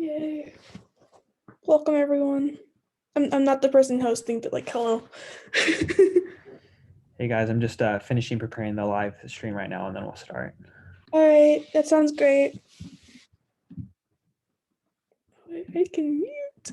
Yay. Welcome everyone. I'm not the person hosting, but like hello. Hey guys, I'm just finishing preparing the live stream right now, and then we'll start. All right, that sounds great. I can mute.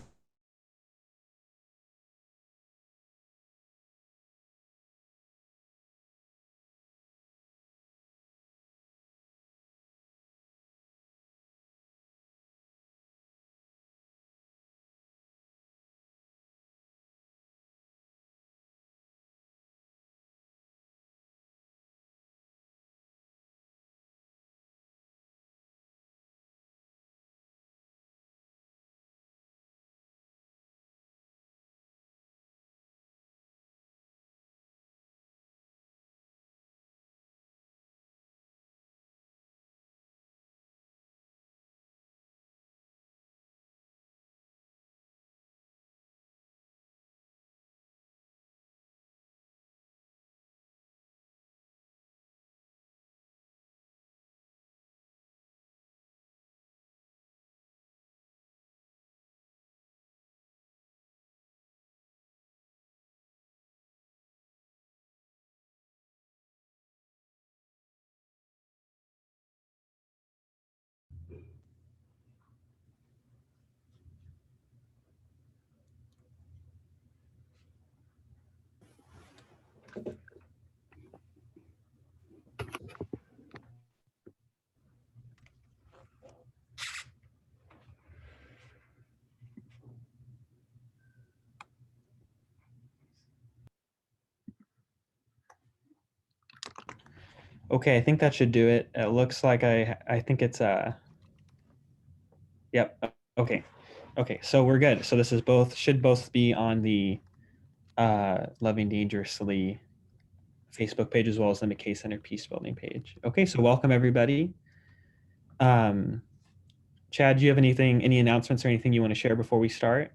Okay, I think that should do it. It looks like I think it's yep. Okay. Okay, so we're good. So this is should both be on the Loving Dangerously Facebook page as well as the McKay Center Peace Building page. Okay, so welcome everybody. Chad, do you have any announcements or anything you want to share before we start?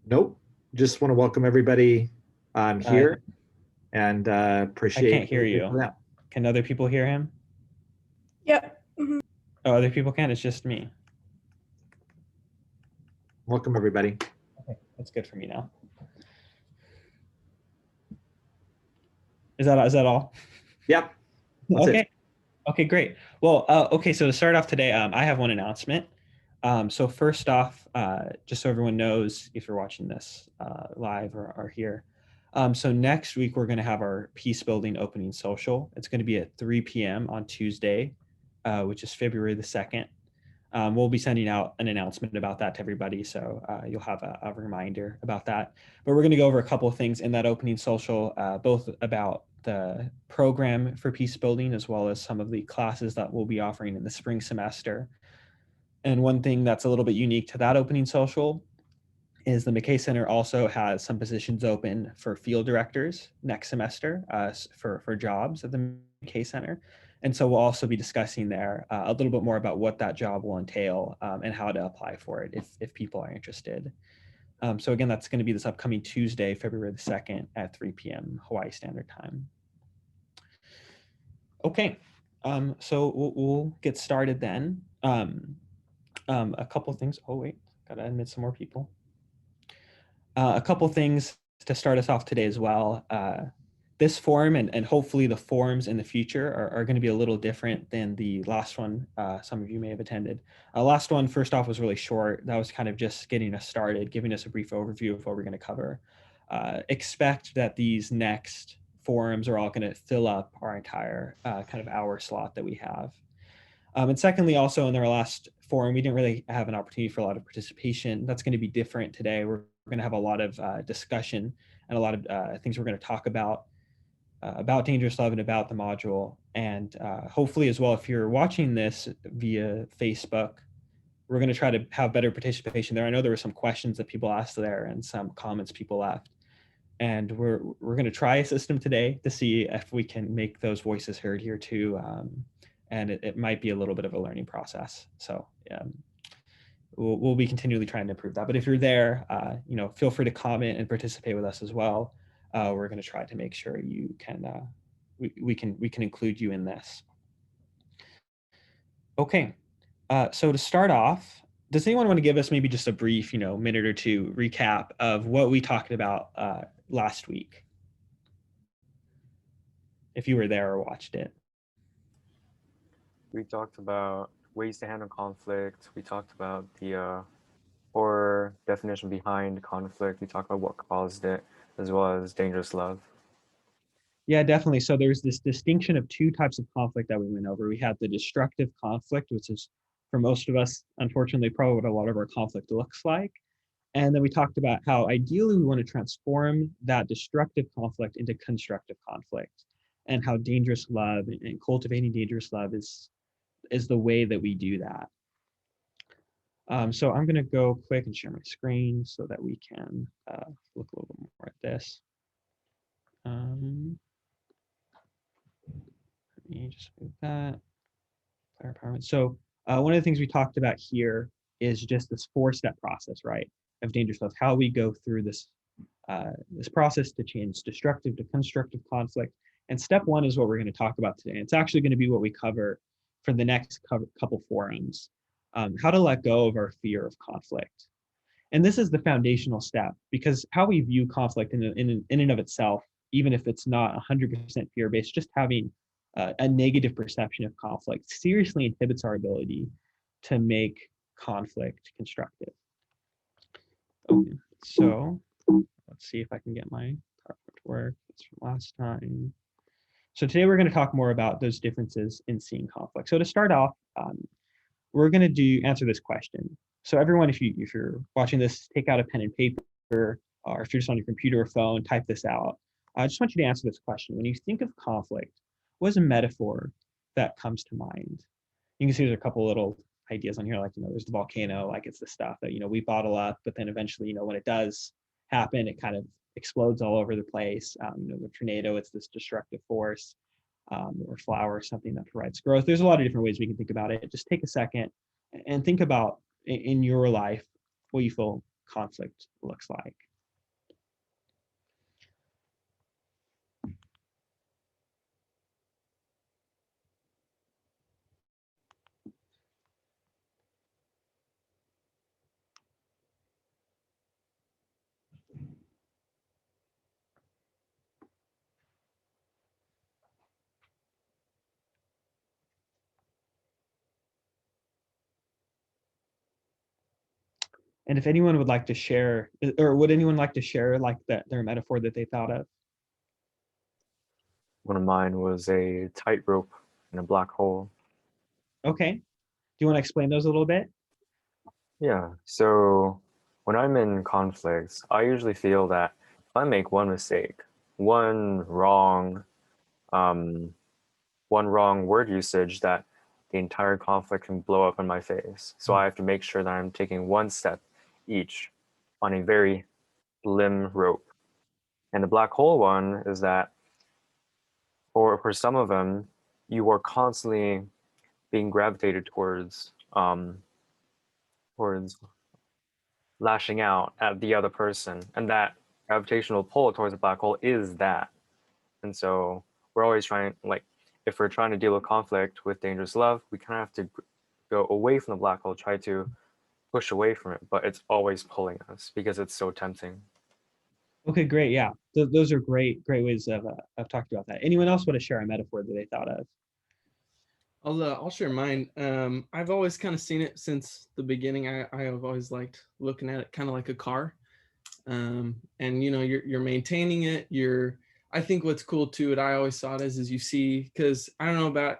Nope. Just want to welcome everybody here and I appreciate can't hear you. that. Can other people hear him? Yep. Mhm. Oh, other people can? It's just me. Welcome everybody. Okay, that's good for me now. Is that all? Yep. That's Okay. it. Okay, great. Well, okay, so to start off today, I have one announcement. So first off, just so everyone knows, if you're watching this live or here, so next week we're going to have our Peace Building opening social. It's going to be at 3 p.m. on Tuesday, which is February the 2nd. We'll be sending out an announcement about that to everybody, so you'll have a reminder about that. But we're going to go over a couple of things in that opening social, both about the program for peace building as well as some of the classes that we'll be offering in the spring semester. And one thing that's a little bit unique to that opening social is the McKay Center also has some positions open for field directors next semester for jobs at the McKay Center. And so we'll also be discussing there a little bit more about what that job will entail and how to apply for it if people are interested. So again, that's going to be this upcoming Tuesday, February the 2nd at 3 p.m. Hawaii Standard Time. Okay, so we'll get started then. A couple things. Oh wait, gotta admit some more people. A couple things to start us off today as well. This forum and hopefully the forums in the future are going to be a little different than the last one some of you may have attended. Last one, first off, was really short. That was kind of just getting us started, giving us a brief overview of what we're going to cover. Expect that these next forums are all going to fill up our entire kind of hour slot that we have. And secondly, also in our last forum, we didn't really have an opportunity for a lot of participation. That's going to be different today. We're going to have a lot of discussion and a lot of things we're going to talk about Dangerous Love and about the module. And hopefully as well, if you're watching this via Facebook, we're going to try to have better participation there. I know there were some questions that people asked there and some comments people left. And we're going to try a system today to see if we can make those voices heard here too. And it might be a little bit of a learning process. So we'll be continually trying to improve that. But if you're there, feel free to comment and participate with us as well. We're going to try to make sure you can we can include you in this. Okay, So to start off, does anyone want to give us maybe just a brief, minute or two recap of what we talked about last week? If you were there or watched it. We talked about ways to handle conflict. We talked about the horror definition behind conflict. We talked about what caused it, as well as dangerous love. Yeah, definitely. So there's this distinction of two types of conflict that we went over. We had the destructive conflict, which is for most of us, unfortunately, probably what a lot of our conflict looks like. And then we talked about how ideally we want to transform that destructive conflict into constructive conflict, and how dangerous love and cultivating dangerous love is the way that we do that. So I'm going to go quick and share my screen so that we can look a little bit more at this. Let me just move that. Player empowerment. So one of the things we talked about here is just this 4-step process, right, of dangerous love. How we go through this this process to change destructive to constructive conflict. And step 1 is what we're going to talk about today. It's actually going to be what we cover for the next couple forums. How to let go of our fear of conflict. And this is the foundational step, because how we view conflict in and of itself, even if it's not 100% fear-based, just having a negative perception of conflict seriously inhibits our ability to make conflict constructive. Okay, so let's see if I can get my PowerPoint to work. That's from last time. So today we're going to talk more about those differences in seeing conflict. So to start off, we're going to answer this question. So everyone, if you're watching this, take out a pen and paper, or if you're just on your computer or phone, type this out. I just want you to answer this question. When you think of conflict, what is a metaphor that comes to mind? You can see there's a couple little ideas on here, like, there's the volcano, like it's the stuff that, we bottle up, but then eventually, when it does happen, it kind of explodes all over the place. The tornado, it's this destructive force, or flower, something that provides growth. There's a lot of different ways we can think about it. Just take a second and think about in your life what you feel conflict looks like. And if anyone would like to share, or would anyone like to share like their metaphor that they thought of? One of mine was a tightrope in a black hole. Okay. Do you want to explain those a little bit? Yeah, so when I'm in conflicts, I usually feel that if I make one mistake, one wrong word usage, that the entire conflict can blow up in my face. So I have to make sure that I'm taking one step each on a very slim rope. And the black hole one is that for some of them, you are constantly being gravitated towards lashing out at the other person, and that gravitational pull towards the black hole is that. And so we're always trying, like, if we're trying to deal with conflict with dangerous love, we kind of have to go away from the black hole, try to push away from it, but it's always pulling us because it's so tempting. Okay, great. Yeah, those are great ways of talking about that. Anyone else want to share a metaphor that they thought of? I'll share mine. I've always kind of seen it since the beginning. I have always liked looking at it kind of like a car. And you're maintaining it. I think what's cool too, what I always saw it as, is you see, because I don't know about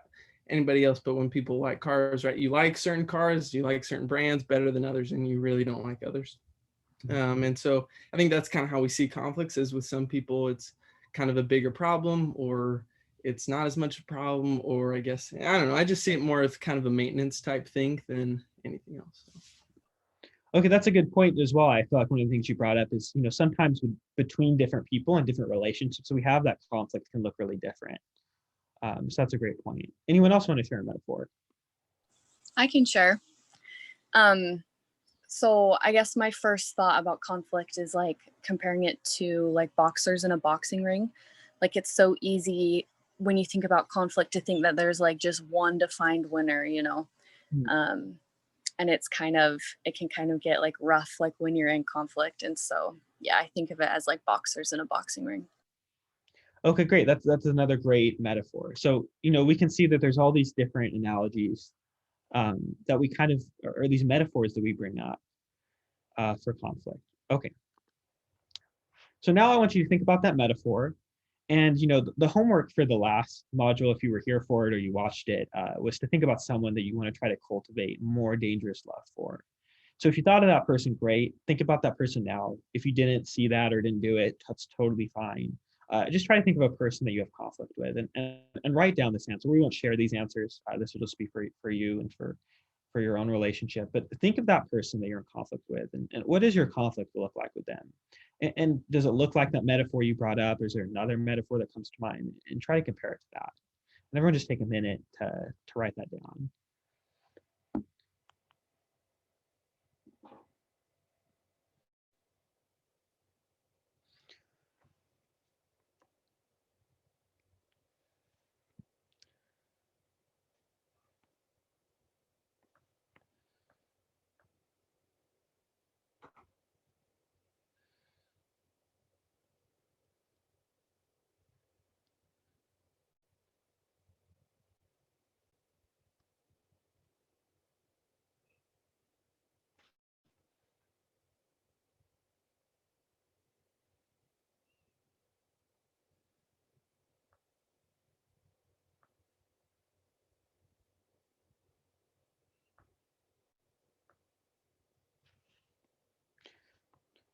anybody else, but when people like cars, right, you like certain cars, you like certain brands better than others, and you really don't like others. And so I think that's kind of how we see conflicts, is with some people it's kind of a bigger problem, or it's not as much a problem, or I guess, I don't know, I just see it more as kind of a maintenance type thing than anything else. Okay, that's a good point as well. I feel like one of the things you brought up is, sometimes between different people and different relationships we have, that conflict can look really different. So that's a great point. Anyone else want to share a metaphor? I can share. So I guess my first thought about conflict is like comparing it to like boxers in a boxing ring. Like, it's so easy when you think about conflict to think that there's like just one defined winner, Mhm. And it can kind of get like rough like when you're in conflict. And so yeah, I think of it as like boxers in a boxing ring. Okay, great. That's another great metaphor. So, we can see that there's all these different analogies that we kind of, or these metaphors that we bring up for conflict. Okay. So now I want you to think about that metaphor. And, the homework for the last module, if you were here for it or you watched it, was to think about someone that you want to try to cultivate more dangerous love for. So if you thought of that person, great. Think about that person now. If you didn't see that or didn't do it, that's totally fine. Just try to think of a person that you have conflict with and write down this answer. We won't share these answers. This will just be for you and for your own relationship. But think of that person that you're in conflict with, and what does your conflict look like with them? And does it look like that metaphor you brought up? Or is there another metaphor that comes to mind? And try to compare it to that. And everyone just take a minute to write that down.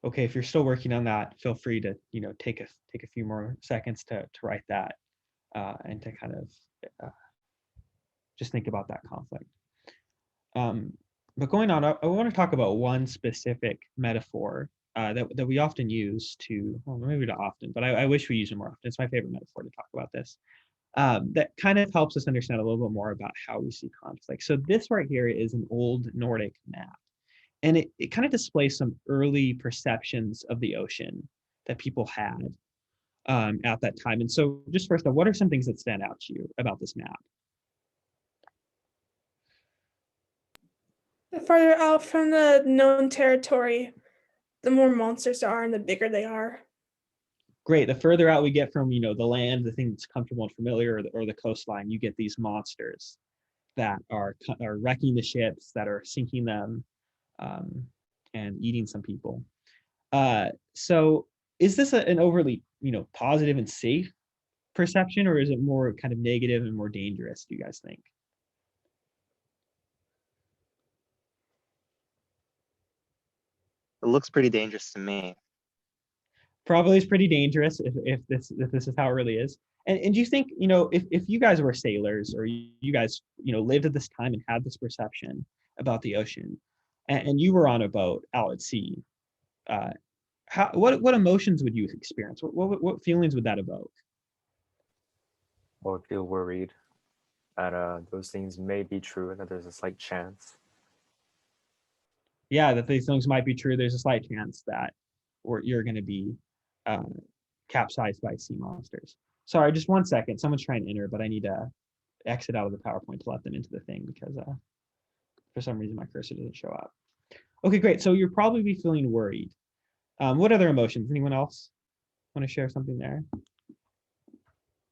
Okay, if you're still working on that, feel free to take a few more seconds to write that and to kind of just think about that conflict. But going on, I want to talk about one specific metaphor that we often use to, well, maybe not often, but I wish we use it more often. It's my favorite metaphor to talk about this. That kind of helps us understand a little bit more about how we see conflict. So this right here is an old Nordic map. And it kind of displays some early perceptions of the ocean that people had at that time. And so just first off, what are some things that stand out to you about this map? The farther out from the known territory, the more monsters there are and the bigger they are. Great. The further out we get from, the land, the thing that's comfortable and familiar, or the coastline, you get these monsters that are wrecking the ships, that are sinking them, and eating some people. So is this an overly, positive and safe perception, or is it more kind of negative and more dangerous, do you guys think? It looks pretty dangerous to me. Probably is pretty dangerous if this is how it really is. And do you think, if you guys were sailors or you guys, lived at this time and had this perception about the ocean and you were on a boat out at sea, what emotions would you experience? What feelings would that evoke? I would feel worried that those things may be true and that there's a slight chance. Yeah, that these things might be true. There's a slight chance that you're going to be capsized by sea monsters. Sorry, just 1 second. Someone's trying to enter, but I need to exit out of the PowerPoint to let them into the thing because for some reason my cursor doesn't show up. Okay, great. So you'll probably be feeling worried. What other emotions? Anyone else want to share something there?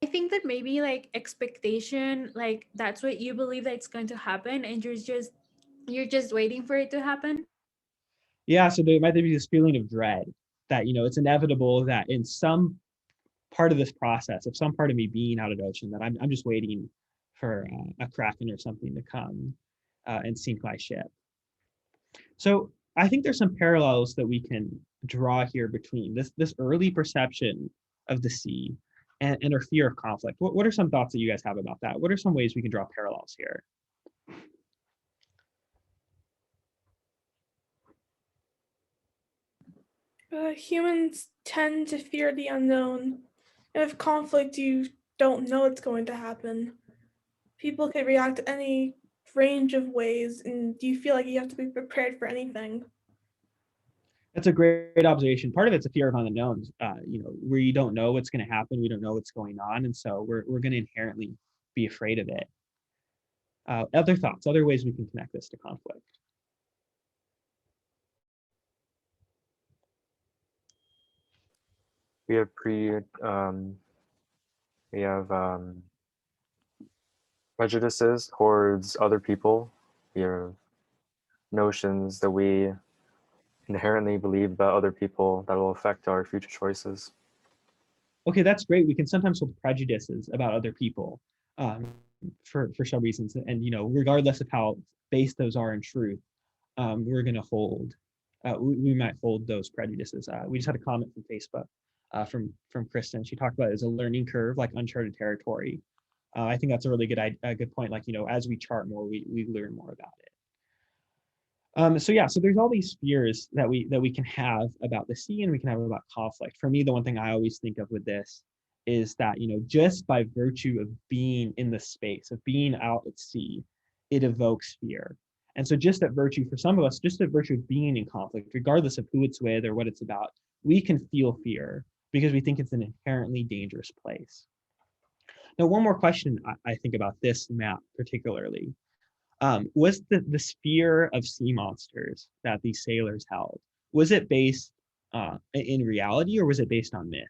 I think that maybe like expectation, like that's what you believe that it's going to happen, and you're just waiting for it to happen. Yeah, so there might be this feeling of dread that it's inevitable that in some part of this process, of some part of me being out at ocean, that I'm just waiting for a kraken or something to come and sink my ship. So I think there's some parallels that we can draw here between this early perception of the sea and our fear of conflict. What are some thoughts that you guys have about that? What are some ways we can draw parallels here? Humans tend to fear the unknown. And with conflict, you don't know what's going to happen. People could react to any range of ways, and you feel like you have to be prepared for anything. That's a great observation. Part of it's a fear of unknowns. We don't know what's going to happen. We don't know what's going on. And so we're going to inherently be afraid of it. Other thoughts, other ways we can connect this to conflict? We have we have prejudices towards other people. We have notions that we inherently believe about other people that will affect our future choices. Okay, that's great. We can sometimes hold prejudices about other people for some reasons, and regardless of how based those are in truth, we're going to hold. We might hold those prejudices. We just had a comment from Facebook from Kristen. She talked about it as a learning curve, like uncharted territory. I think that's a really good point. Like as we chart more, we learn more about it. So there's all these fears that we can have about the sea, and we can have about conflict. For me, the one thing I always think of with this is that just by virtue of being in the space, of being out at sea, it evokes fear. And so just that virtue, for some of us, just the virtue of being in conflict, regardless of who it's with or what it's about, we can feel fear because we think it's an inherently dangerous place. Now, one more question I think about this map particularly. Was the sphere of sea monsters that these sailors held, was it based in reality, or was it based on myth?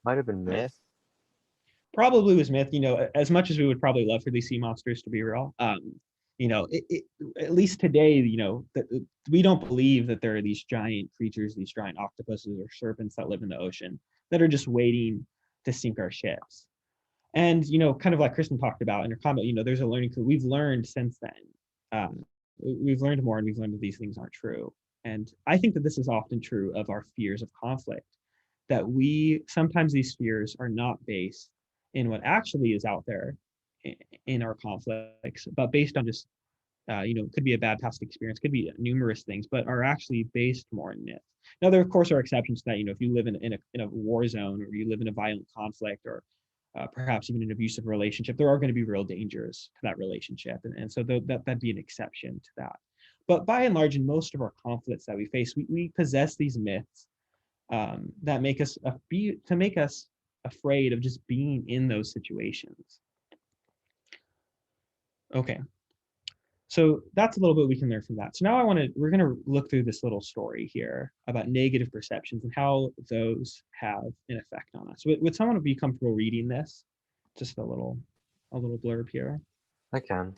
Might have been myth. Myth. Probably was myth. As much as we would probably love for these sea monsters to be real, at least today, we don't believe that there are these giant creatures, these giant octopuses or serpents that live in the ocean that are just waiting to sink our ships. And kind of like Kristen talked about in her comment, there's a learning curve. We've learned since then. We've learned more, and we've learned that these things aren't true. And I think that this is often true of our fears of conflict, that sometimes these fears are not based in what actually is out there in our conflicts, but based on just could be a bad past experience, could be numerous things, but are actually based more in myth. Now, there of course are exceptions to that. If you live in a war zone, or you live in a violent conflict, or perhaps even an abusive relationship, there are going to be real dangers to that relationship, and so that'd be an exception to that. But by and large, in most of our conflicts that we face, we possess these myths that make us afraid of just being in those situations. Okay, so that's a little bit we can learn from that. So now we're going to look through this little story here about negative perceptions and how those have an effect on us. Would someone be comfortable reading this? Just a little blurb here. I can.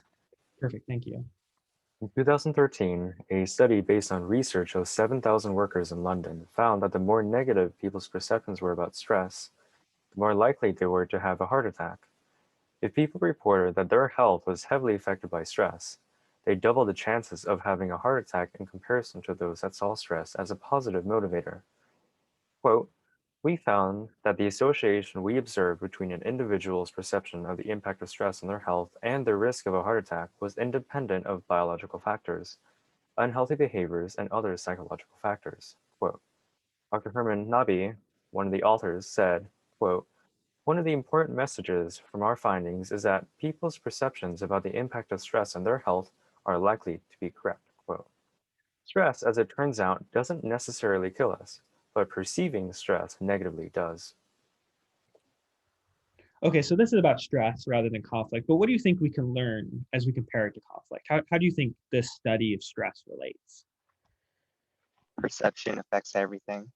Perfect, thank you. In 2013, a study based on research of 7,000 workers in London found that the more negative people's perceptions were about stress, the more likely they were to have a heart attack. If people reported that their health was heavily affected by stress, they doubled the chances of having a heart attack in comparison to those that saw stress as a positive motivator. Quote, "We found that the association we observed between an individual's perception of the impact of stress on their health and their risk of a heart attack was independent of biological factors, unhealthy behaviors, and other psychological factors." Quote. Dr. Herman Nabi, one of the authors, said, quote, "One of the important messages from our findings is that people's perceptions about the impact of stress on their health are likely to be correct." Quote. Stress, as it turns out, doesn't necessarily kill us, but perceiving stress negatively does. Okay, so this is about stress rather than conflict, but what do you think we can learn as we compare it to conflict? How do you think this study of stress relates? Perception affects everything.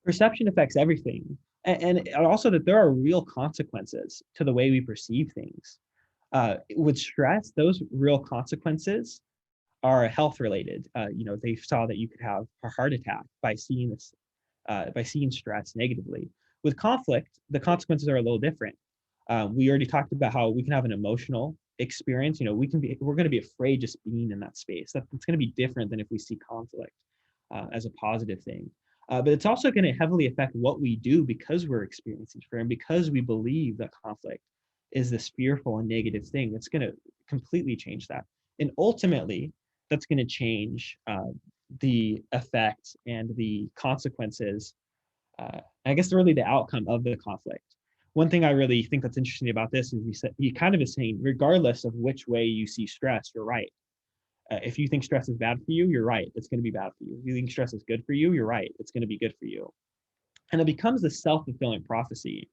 Perception affects everything, and also that there are real consequences to the way we perceive things. With stress, those real consequences are health related. They saw that you could have a heart attack by seeing this, by seeing stress negatively. With conflict, the consequences are a little different. We already talked about how we can have an emotional experience. We're going to be afraid just being in that space. It's going to be different than if we see conflict as a positive thing. But it's also going to heavily affect what we do because we're experiencing fear and because we believe that conflict is this fearful and negative thing. It's going to completely change that. And ultimately, that's going to change the effect and the consequences. I guess really the outcome of the conflict. One thing I really think that's interesting about this is he kind of is saying, regardless of which way you see stress, you're right. If you think stress is bad for you, you're right. It's going to be bad for you. If you think stress is good for you, you're right. It's going to be good for you. And it becomes this self-fulfilling prophecy.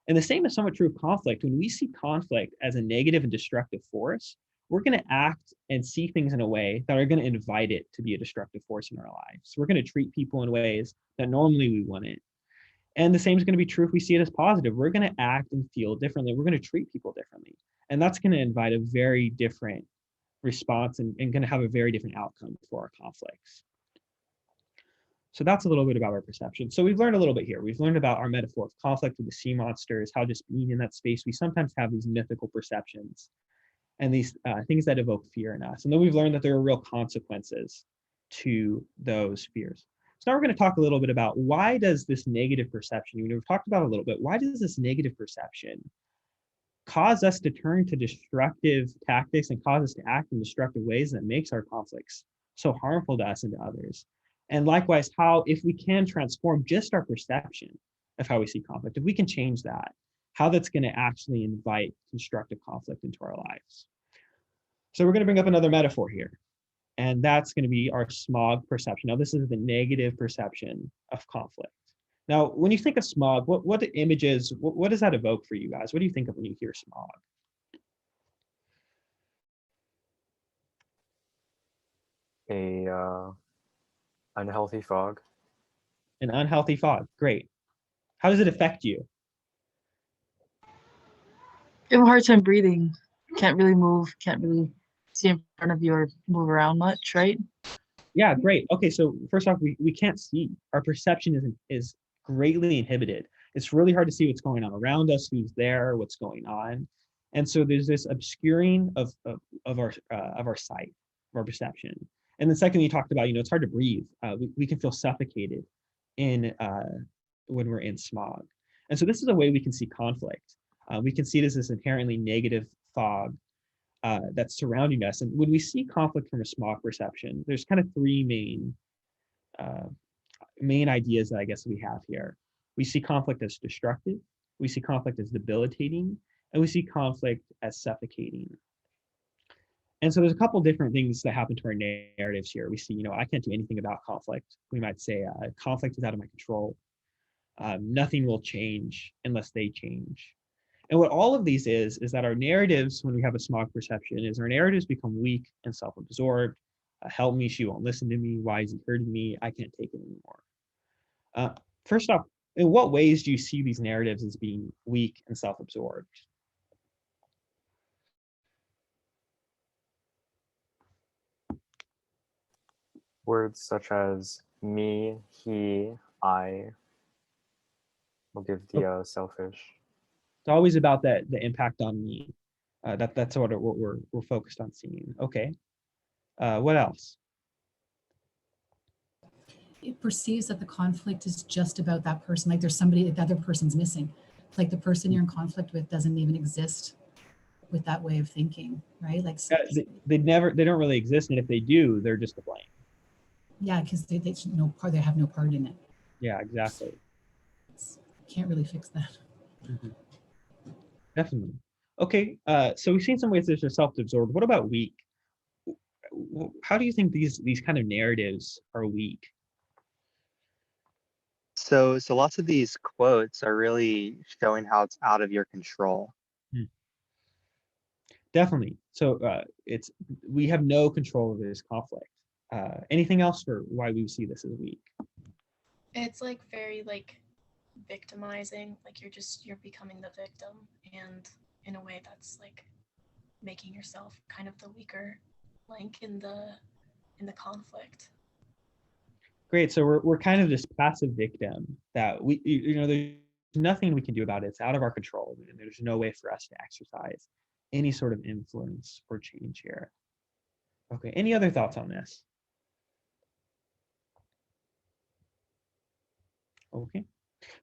And the same is somewhat true of conflict. When we see conflict as a negative and destructive force, we're going to act and see things in a way that are going to invite it to be a destructive force in our lives. We're going to treat people in ways that normally we wouldn't. And the same is going to be true if we see it as positive. We're going to act and feel differently. We're going to treat people differently. And that's going to invite a very different response and going to have a very different outcome for our conflicts. So that's a little bit about our perception. So we've learned a little bit here. We've learned about our metaphor of conflict with the sea monsters, how just being in that space, we sometimes have these mythical perceptions and these things that evoke fear in us. And then we've learned that there are real consequences to those fears. So now we're going to talk a little bit about why does this negative perception, we've talked about a little bit, why does this negative perception cause us to turn to destructive tactics and cause us to act in destructive ways that makes our conflicts so harmful to us and to others? And likewise, how, if we can transform just our perception of how we see conflict, if we can change that, how that's going to actually invite constructive conflict into our lives. So we're going to bring up another metaphor here, and that's going to be our smog perception. Now, this is the negative perception of conflict. Now, when you think of smog, what images, what does that evoke for you guys? What do you think of when you hear smog? A unhealthy fog. An unhealthy fog. Great. How does it affect you? You have a hard time breathing. Can't really move. Can't really see in front of you or move around much, right? Yeah, great. Okay, so first off, we can't see. Our perception is greatly inhibited. It's really hard to see what's going on around us, who's there, what's going on. And so there's this obscuring of our sight, of our perception. And then secondly, you talked about, it's hard to breathe. We can feel suffocated in when we're in smog. And so this is a way we can see conflict. We can see it as this inherently negative fog that's surrounding us. And when we see conflict from a smog perception, there's kind of three main ideas that I guess we have here. We see conflict as destructive, we see conflict as debilitating, and we see conflict as suffocating. And so there's a couple different things that happen to our narratives here. We see, I can't do anything about conflict. We might say conflict is out of my control. Nothing will change unless they change. And what all of these is that our narratives, when we have a smog perception, is our narratives become weak and self-absorbed. Help me, she won't listen to me. Why is he hurting me? I can't take it anymore. First off, in what ways do you see these narratives as being weak and self-absorbed? Words such as me, he, I will give the selfish. It's always about the impact on me. That's what we're focused on seeing. Okay. What else? It perceives that the conflict is just about that person. Like there's somebody, the other person's missing. Like the person you're in conflict with doesn't even exist with that way of thinking, right? Like they don't really exist, and if they do, they're just to blame. Yeah, because they have no part in it. Yeah, exactly. Can't really fix that. Mm-hmm. Definitely. Okay, so we've seen some ways that are self-absorbed. What about weak? How do you think these kind of narratives are weak? So lots of these quotes are really showing how it's out of your control. Definitely. So we have no control over this conflict. Anything else for why we see this as weak? It's like very like victimizing, like you're becoming the victim, and in a way that's like making yourself kind of the weaker link in the conflict. Great. So we're kind of this passive victim that there's nothing we can do about it. It's out of our control, and there's no way for us to exercise any sort of influence or change here. Okay. Any other thoughts on this? Okay.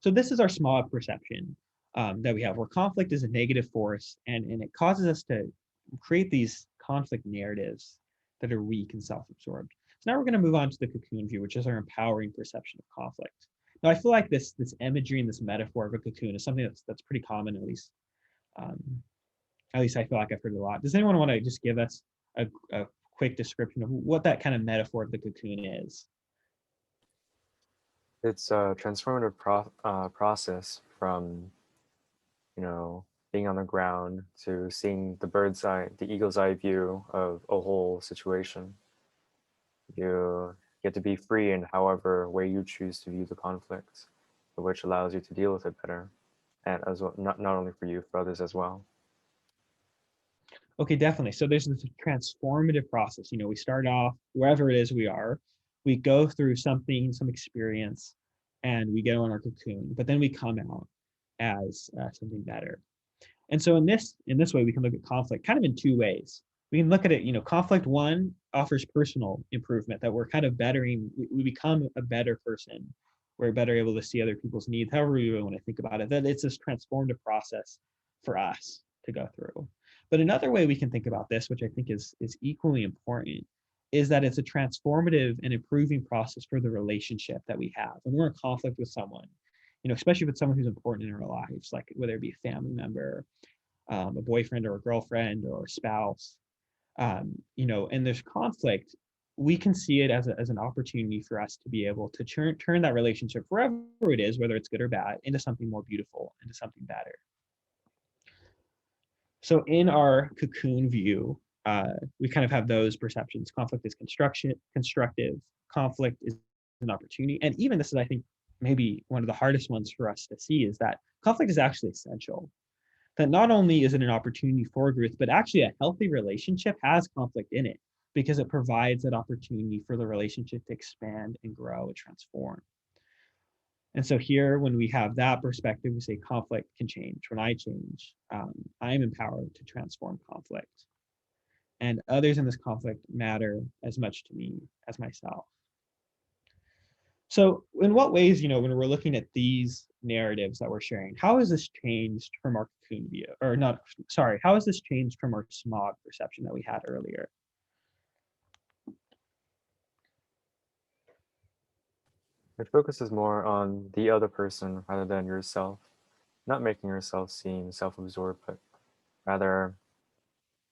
So this is our smog perception that we have, where conflict is a negative force, and it causes us to create these conflict narratives that are weak and self-absorbed. So now we're going to move on to the cocoon view, which is our empowering perception of conflict. Now I feel like this imagery and this metaphor of a cocoon is something that's pretty common, at least I feel like I've heard it a lot. Does anyone want to just give us a quick description of what that kind of metaphor of the cocoon is? It's a transformative process from, being on the ground to seeing the eagle's eye view of a whole situation. You get to be free in however way you choose to view the conflict, which allows you to deal with it better, and as well, not only for you, for others as well. Okay, definitely. So there's this transformative process. We start off wherever it is we are, we go through something, some experience, and we get on our cocoon, but then we come out as something better. And so in this way, we can look at conflict kind of in two ways. We can look at it, conflict one offers personal improvement, that we're kind of bettering, we become a better person. We're better able to see other people's needs, however you want to think about it, that it's this transformative process for us to go through. But another way we can think about this, which I think is equally important, is that it's a transformative and improving process for the relationship that we have. When we're in conflict with someone, especially if it's someone who's important in our lives, like whether it be a family member, a boyfriend or a girlfriend or a spouse, and there's conflict, we can see it as an opportunity for us to be able to turn that relationship, wherever it is, whether it's good or bad, into something more beautiful, into something better. So in our cocoon view, we kind of have those perceptions. Conflict is constructive. Conflict is an opportunity. And even this is, I think, maybe one of the hardest ones for us to see, is that conflict is actually essential. That not only is it an opportunity for growth, but actually a healthy relationship has conflict in it, because it provides that opportunity for the relationship to expand and grow and transform. And so here, when we have that perspective, we say conflict can change. When I change, I am empowered to transform conflict. And others in this conflict matter as much to me as myself. So in what ways, when we're looking at these narratives that we're sharing, how has this changed from our cocoon view? Or not, sorry, how has this changed from our smog perception that we had earlier? It focuses more on the other person rather than yourself, not making yourself seem self-absorbed, but rather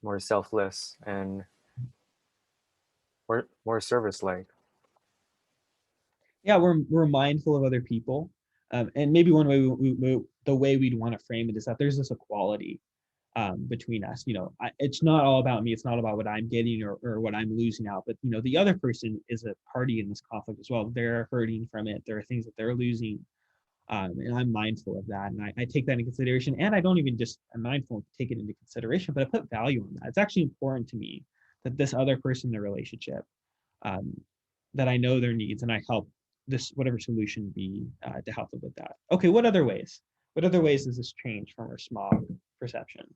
more selfless and more service-like. Yeah, we're mindful of other people. And maybe one way the way we'd want to frame it is that there's this equality between us. It's not all about me. It's not about what I'm getting or what I'm losing out. But the other person is a party in this conflict as well. They're hurting from it. There are things that they're losing, and I'm mindful of that. And I take that into consideration. And I don't even just I'm mindful to take it into consideration, but I put value on that. It's actually important to me that this other person in the relationship, that I know their needs, and I help this whatever solution be to help them with that. Okay, what other ways? What other ways does this change from our smog perception?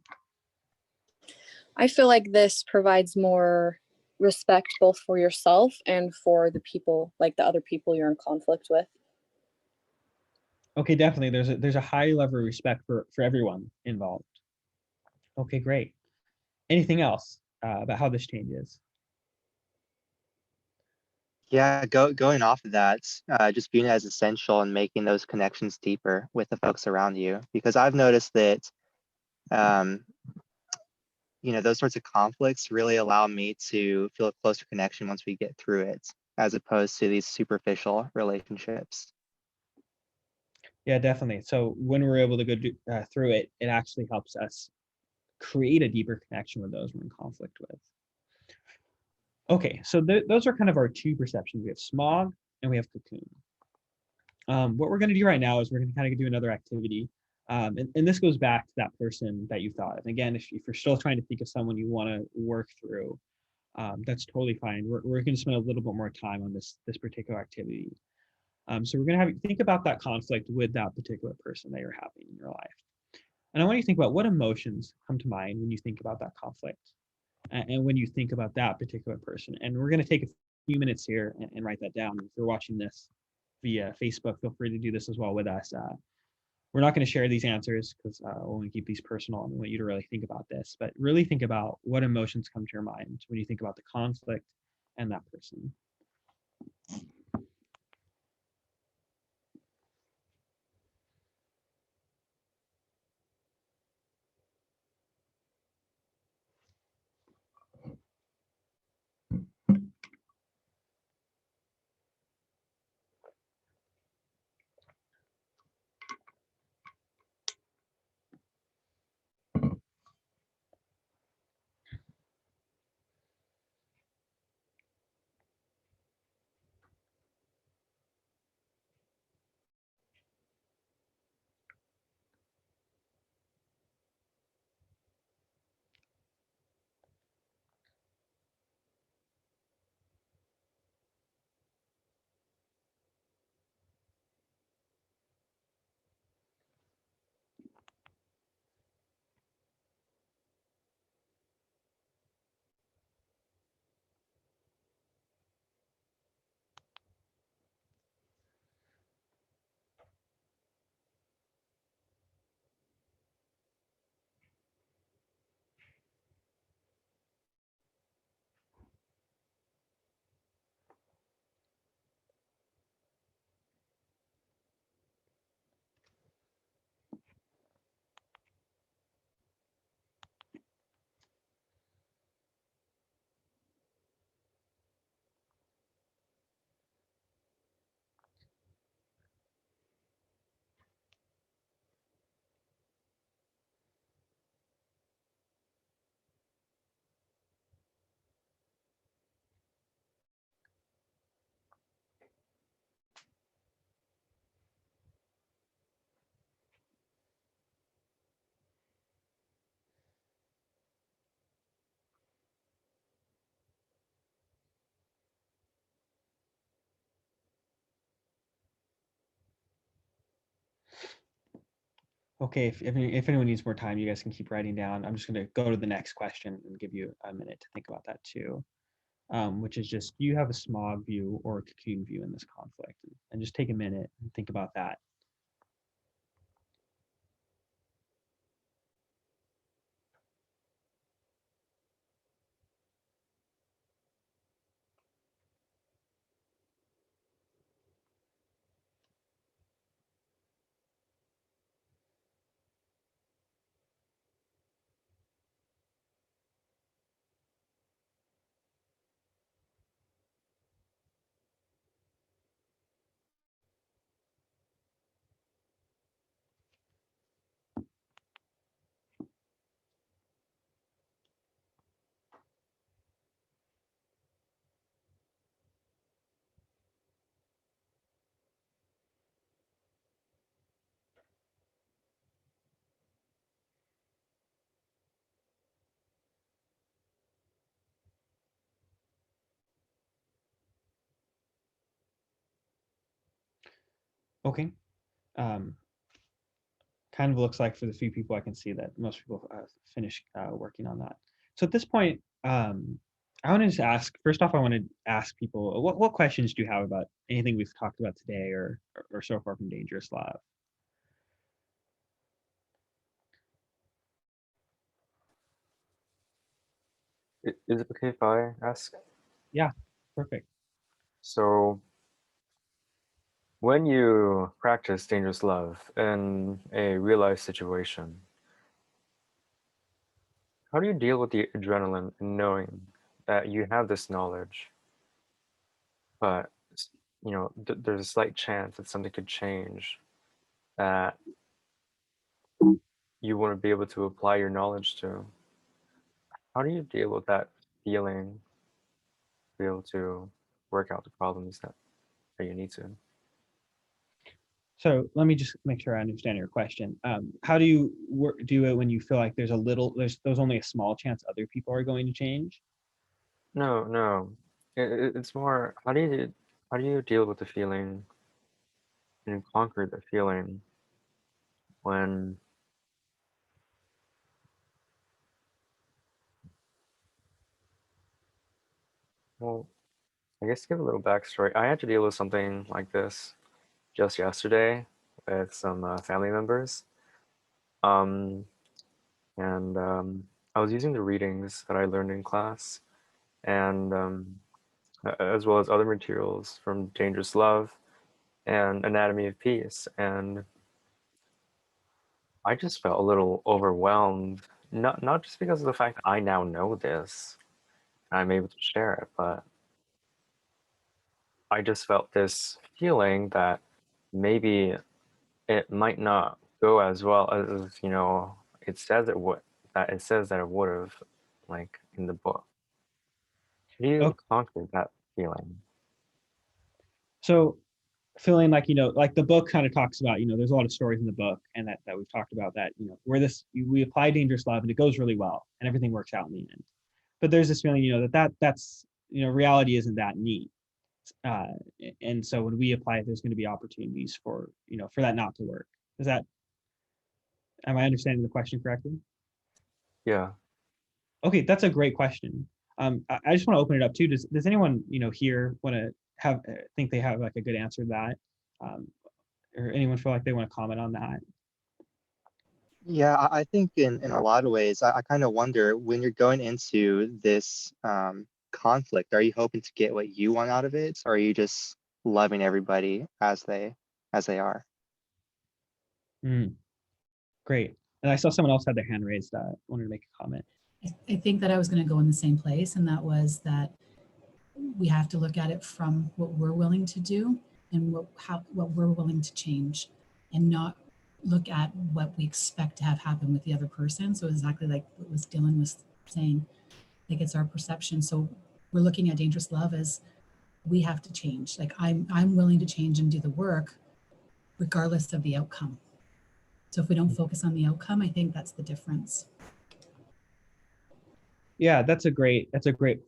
I feel like this provides more respect both for yourself and for the people, like the other people you're in conflict with. Okay, definitely. There's a high level of respect for everyone involved. Okay, great. Anything else about how this changes? Yeah, going off of that, just viewing it as essential and making those connections deeper with the folks around you. Because I've noticed that, those sorts of conflicts really allow me to feel a closer connection once we get through it, as opposed to these superficial relationships. Yeah, definitely. So when we're able to go through it, it actually helps us create a deeper connection with those we're in conflict with. Okay, so those are kind of our two perceptions. We have smog and we have cocoon. What we're going to do right now is we're going to kind of do another activity. And this goes back to that person that you thought of. Again, if you're still trying to think of someone you want to work through, that's totally fine. We're going to spend a little bit more time on this particular activity. So we're going to have you think about that conflict with that particular person that you're having in your life. And I want you to think about what emotions come to mind when you think about that conflict and when you think about that particular person. And we're going to take a few minutes here and write that down. If you're watching this via Facebook, feel free to do this as well with us. We're not going to share these answers because we want to keep these personal and we want you to really think about this, but really think about what emotions come to your mind when you think about the conflict and that person. Okay, if anyone needs more time, you guys can keep writing down. I'm just going to go to the next question and give you a minute to think about that too, which is just, do you have a smog view or a cocoon view in this conflict? And just take a minute and think about that. Okay. Kind of looks like, for the few people I can see, that most people finish working on that. So at this point, I want to just ask, first off, I want to ask people, what questions do you have about anything we've talked about today or so far from Dangerous Love? Is it okay if I ask? Yeah, perfect. So, when you practice dangerous love in a real life situation, how do you deal with the adrenaline and knowing that you have this knowledge, but there's a slight chance that something could change, that you want to be able to apply your knowledge to? How do you deal with that feeling, be able to work out the problems that you need to? So let me just make sure I understand your question. How do you do it when you feel like there's only a small chance other people are going to change? No, no. It's more, how do you deal with the feeling and conquer the feeling when, well, I guess to give a little backstory, I had to deal with something like this just yesterday with some family members. Um, and I was using the readings that I learned in class, and as well as other materials from Dangerous Love and Anatomy of Peace. And I just felt a little overwhelmed, not just because of the fact that I now know this, I'm able to share it, but I just felt this feeling that maybe it might not go as well as it says it would, that it says that it would have, like in the book. How do you Okay. conquer that feeling? So feeling like, like the book kind of talks about, there's a lot of stories in the book, and that we've talked about, that, where we apply Dangerous Love and it goes really well and everything works out in the end. But there's this feeling, that's reality isn't that neat. Uh, and so when we apply it, there's going to be opportunities for that not to work. Am I understanding the question correctly? Yeah. Okay, that's a great question. I just want to open it up too. Does anyone here want to think they have like a good answer to that, or anyone feel like they want to comment on that? Yeah, I think in a lot of ways, I kind of wonder, when you're going into this conflict, are you hoping to get what you want out of it, or are you just loving everybody as they are? Great. And I saw someone else had their hand raised. Wanted to make a comment. I think that I was going to go in the same place, and that was that we have to look at it from what we're willing to do and what we're willing to change, and not look at what we expect to have happen with the other person. So exactly like what was Dylan was saying, like it's our perception. So we're looking at Dangerous Love as we have to change. Like I'm willing to change and do the work regardless of the outcome. So if we don't focus on the outcome, I think that's the difference. Yeah, that's a great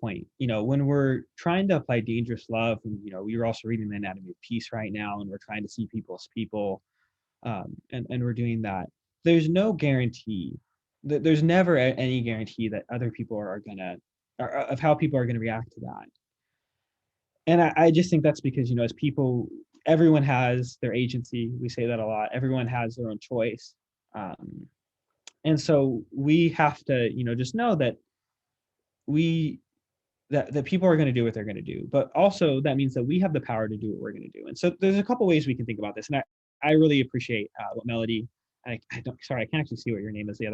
point. When we're trying to apply Dangerous Love, and we're also reading the Anatomy of Peace right now, and we're trying to see people as people, and we're doing that. there's no guarantee. There's never any guarantee that other people are gonna, or of how people are gonna react to that. And I just think that's because, as people, everyone has their agency. We say that a lot. Everyone has their own choice. And so we have to, just know that that people are going to do what they're going to do, but also that means that we have the power to do what we're going to do. And so there's a couple ways we can think about this. And I really appreciate what Melody, I don't, sorry, I can't actually see what your name is, the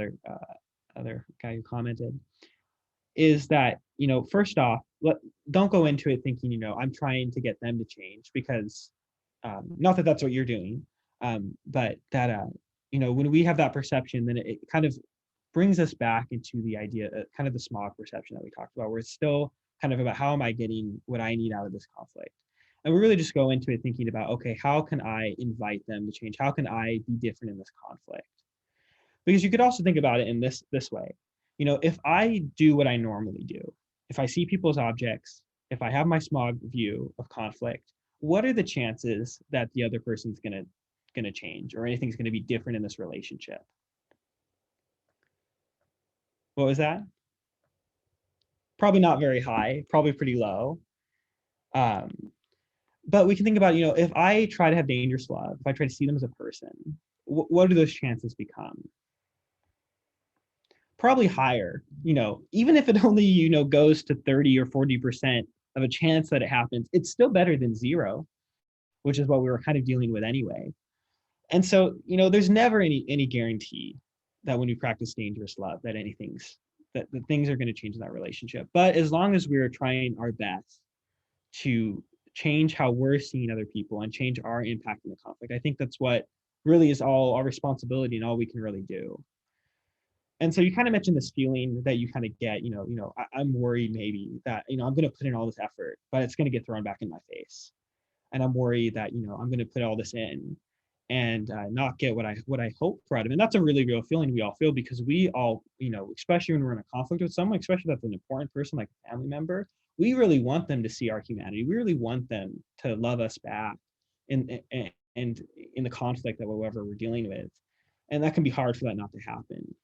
other guy who commented, is that, first off, don't go into it thinking, I'm trying to get them to change, because not that that's what you're doing, but that, when we have that perception, then it kind of brings us back into the idea, kind of the smog perception that we talked about, where it's still kind of about how am I getting what I need out of this conflict. And we really just go into it thinking about, okay, how can I invite them to change? How can I be different in this conflict? Because you could also think about it in this way. If I do what I normally do, if I see people's objects, if I have my smog view of conflict, what are the chances that the other person's gonna change, or anything's gonna be different in this relationship? What was that? Probably not very high, probably pretty low. But we can think about, if I try to have dangerous love, if I try to see them as a person, what do those chances become? Probably higher, even if it only, goes to 30 or 40% of a chance that it happens, it's still better than zero, which is what we were kind of dealing with anyway. And so, there's never any guarantee that when we practice dangerous love, that that things are going to change in that relationship. But as long as we're trying our best to change how we're seeing other people and change our impact in the conflict, I think that's what really is all our responsibility and all we can really do. And so you kind of mentioned this feeling that you kind of get, I'm worried maybe that, I'm going to put in all this effort, but it's going to get thrown back in my face. And I'm worried that, I'm going to put all this in and not get what I hope for out of it. And that's a really real feeling we all feel, because we all, especially when we're in a conflict with someone, especially that's an important person like a family member, we really want them to see our humanity. We really want them to love us back and in the conflict that whatever we're dealing with. And that can be hard for that not to happen.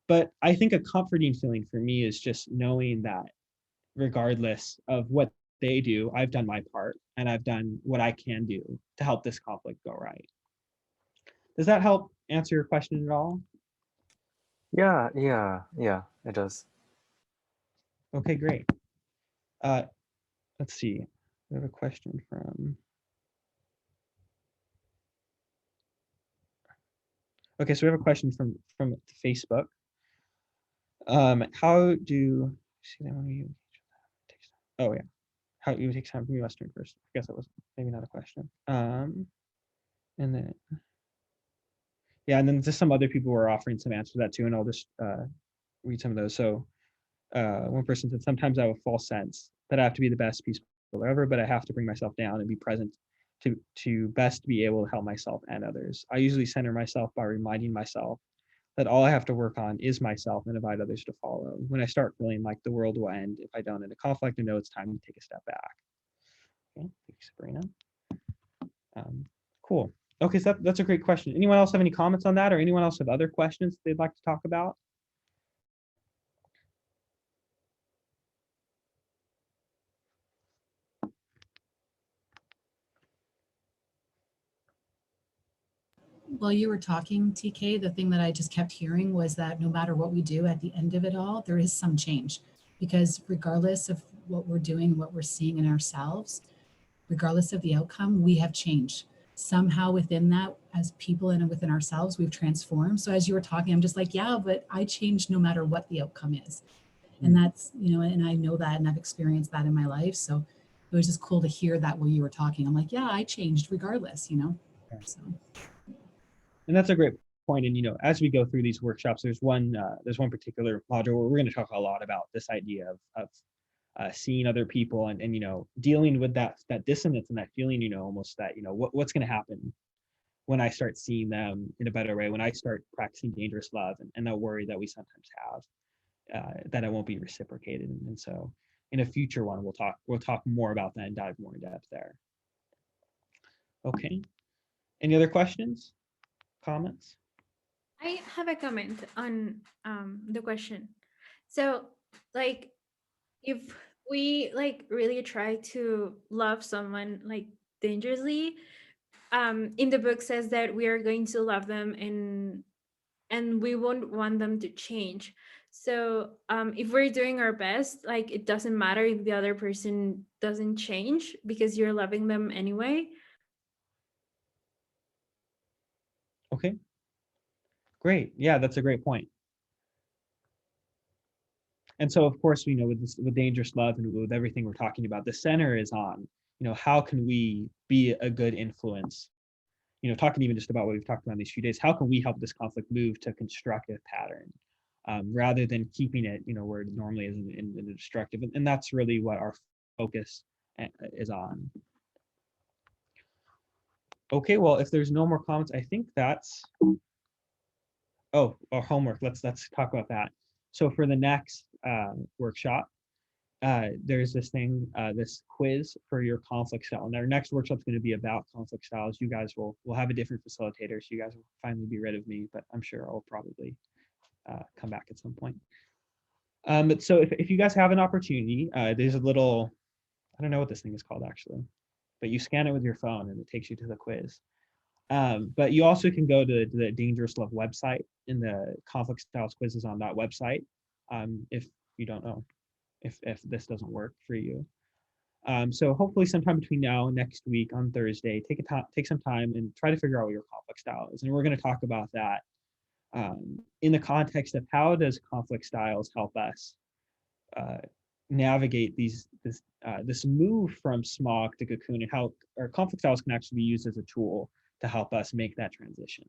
But I think a comforting feeling for me is just knowing that regardless of what they do, I've done my part and I've done what I can do to help this conflict go right. Does that help answer your question at all? Yeah, it does. Okay, great. Let's see. We have a question from. Okay, so we have a question from Facebook. How do see that when you? Oh yeah, how you take time from your Western first? I guess that was maybe not a question. And then. Yeah, and then just some other people were offering some answers to that too, and I'll just read some of those. So one person said, sometimes I have a false sense that I have to be the best peaceful ever, but I have to bring myself down and be present to best be able to help myself and others. I usually center myself by reminding myself that all I have to work on is myself and invite others to follow. When I start feeling like the world will end if I don't end a conflict, I know it's time to take a step back. Okay, thanks, Sabrina. Cool. Okay, so that's a great question. Anyone else have any comments on that, or anyone else have other questions they'd like to talk about? While you were talking, TK, the thing that I just kept hearing was that no matter what we do at the end of it all, there is some change, because regardless of what we're doing, what we're seeing in ourselves, regardless of the outcome, we have changed. Somehow within that, as people and within ourselves, we've transformed. So as you were talking, I'm just like, yeah, but I changed no matter what the outcome is. And that's, and I know that, and I've experienced that in my life. So it was just cool to hear that while you were talking. I'm like, yeah, I changed regardless, So. And that's a great point. And as we go through these workshops, there's one particular module where we're going to talk a lot about this idea of seeing other people and dealing with that dissonance and that feeling, almost that what's going to happen when I start seeing them in a better way, when I start practicing dangerous love, and that worry that we sometimes have, that it won't be reciprocated. And so in a future one, we'll talk more about that and dive more in depth there. Okay. Any other questions? Comments? I have a comment on the question. So, like, if we like really try to love someone like dangerously, in the book says that we are going to love them and we won't want them to change. So, if we're doing our best, like it doesn't matter if the other person doesn't change because you're loving them anyway. Okay, great. Yeah, that's a great point. And so, of course, we know with this, with dangerous love and with everything we're talking about, the center is on, how can we be a good influence? Talking even just about what we've talked about in these few days, how can we help this conflict move to a constructive pattern rather than keeping it, where it normally is in the destructive? And that's really what our focus is on. Okay, well, if there's no more comments, I think that's, our homework. Let's talk about that. So for the next workshop, there's this thing, this quiz for your conflict style. And our next workshop is going to be about conflict styles. You guys will have a different facilitator, so you guys will finally be rid of me, but I'm sure I'll probably come back at some point. But so if you guys have an opportunity, there's a little, I don't know what this thing is called actually, but you scan it with your phone and it takes you to the quiz. But you also can go to the Dangerous Love website, and the conflict styles quiz is on that website. If you don't know, if this doesn't work for you. So hopefully sometime between now and next week on Thursday, take some time and try to figure out what your conflict style is. And we're going to talk about that in the context of how does conflict styles help us navigate this move from smog to cocoon, and how our conflict styles can actually be used as a tool to help us make that transition.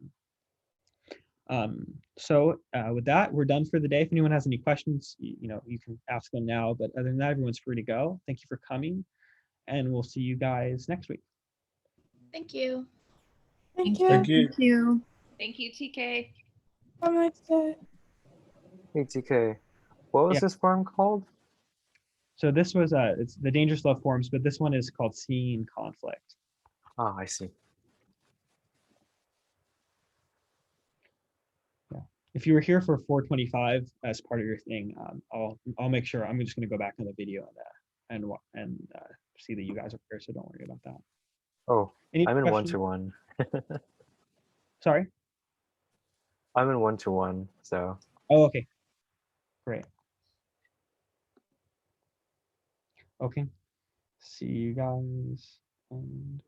So with that, we're done for the day. If anyone has any questions, you can ask them now, but other than that, everyone's free to go. Thank you for coming, and we'll see you guys next week. Thank you. Thank you. Thank you. Thank you. Thank you, TK. Have a nice day. Hey, TK, what was Yeah. this forum called? So this was it's the Dangerous Love forums, but this one is called Seeing Conflict. Ah, I see. Yeah. If you were here for 425 as part of your thing, I'll make sure. I'm just going to go back on the video and see that you guys are here. So don't worry about that. Oh, Any I'm in questions? 1-to-1. Sorry. I'm in 1-to-1, so. Oh, okay. Great. Okay. See you guys. And